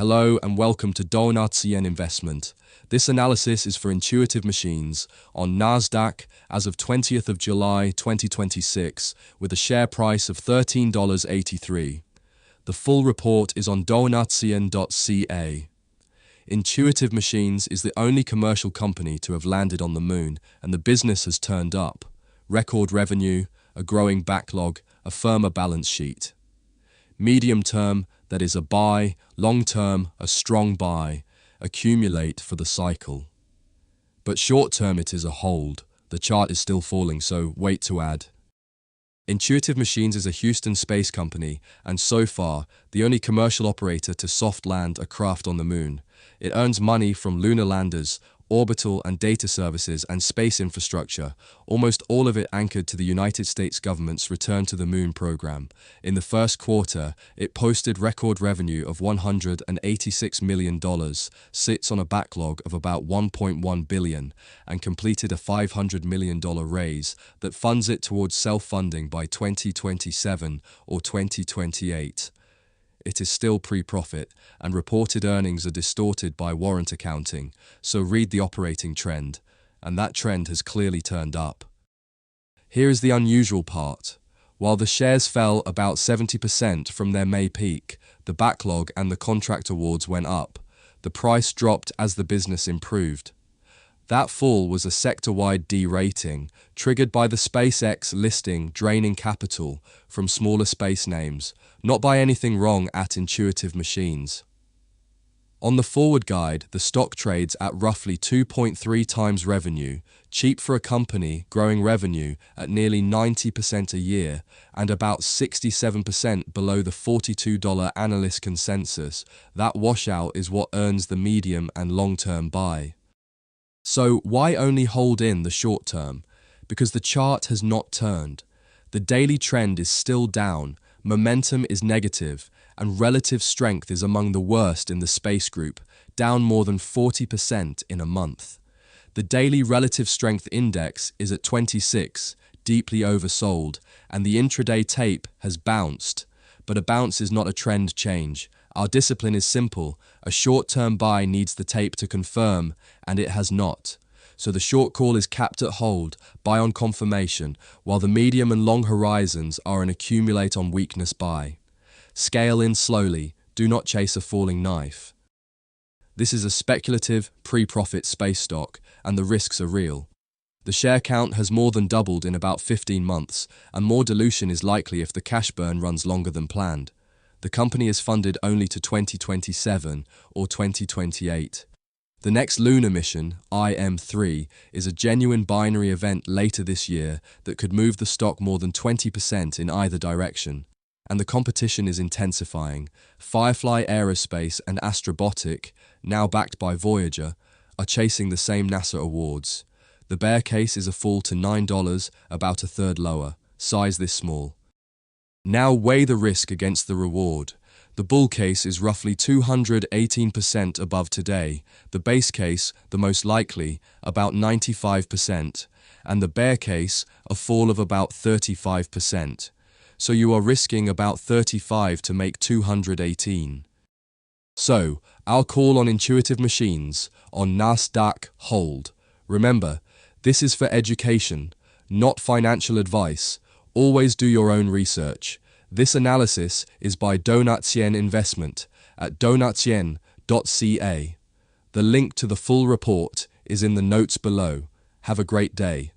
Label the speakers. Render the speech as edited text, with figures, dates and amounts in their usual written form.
Speaker 1: Hello and welcome to LUNR Investment. This analysis is for Intuitive Machines on NASDAQ as of 20th of July 2026 with a share price of $13.83. The full report is on LUNR.ca. Intuitive Machines is the only commercial company to have landed on the moon, and the business has turned up. Record revenue, a growing backlog, a firmer balance sheet. Medium term, that is a buy, long term, a strong buy, accumulate for the cycle. But short term it is a hold. The chart is still falling, so wait to add. Intuitive Machines is a Houston space company, and so far, the only commercial operator to soft land a craft on the moon. It earns money from lunar landers, orbital and data services, and space infrastructure, almost all of it anchored to the United States government's Return to the Moon program. In the first quarter, it posted record revenue of $186 million, sits on a backlog of about $1.1 billion, and completed a $500 million raise that funds it towards self-funding by 2027 or 2028. It is still pre-profit, and reported earnings are distorted by warrant accounting, so read the operating trend, and that trend has clearly turned up. Here is the unusual part. While the shares fell about 70% from their May peak, the backlog and the contract awards went up. The price dropped as the business improved. That fall was a sector-wide de-rating, triggered by the SpaceX listing draining capital from smaller space names, not by anything wrong at Intuitive Machines. On the forward guide, the stock trades at roughly 2.3 times revenue, cheap for a company growing revenue at nearly 90% a year and about 67% below the $42 analyst consensus. That washout is what earns the medium and long-term buy. So why only hold in the short term? Because the chart has not turned. The daily trend is still down, momentum is negative, and relative strength is among the worst in the space group, down more than 40% in a month. The daily relative strength index is at 26, deeply oversold, and the intraday tape has bounced. But a bounce is not a trend change. Our discipline is simple. A short-term buy needs the tape to confirm, and it has not. So the short call is capped at hold, buy on confirmation, while the medium and long horizons are an accumulate on weakness buy. Scale in slowly, do not chase a falling knife. This is a speculative, pre-profit space stock, and the risks are real. The share count has more than doubled in about 15 months, and more dilution is likely if the cash burn runs longer than planned. The company is funded only to 2027 or 2028. The next lunar mission, IM-3, is a genuine binary event later this year that could move the stock more than 20% in either direction. And the competition is intensifying. Firefly Aerospace and Astrobotic, now backed by Voyager, are chasing the same NASA awards. The bear case is a fall to $9, about a third lower. Size this small. Now weigh the risk against the reward. The bull case is roughly 218% above today, the base case, the most likely, about 95%, and the bear case, a fall of about 35%. So you are risking about 35 to make 218. So, our call on Intuitive Machines, on NASDAQ, hold. Remember, this is for education, not financial advice. Always do your own research. This analysis is by LUNR Investment at LUNR.ca. The link to the full report is in the notes below. Have a great day.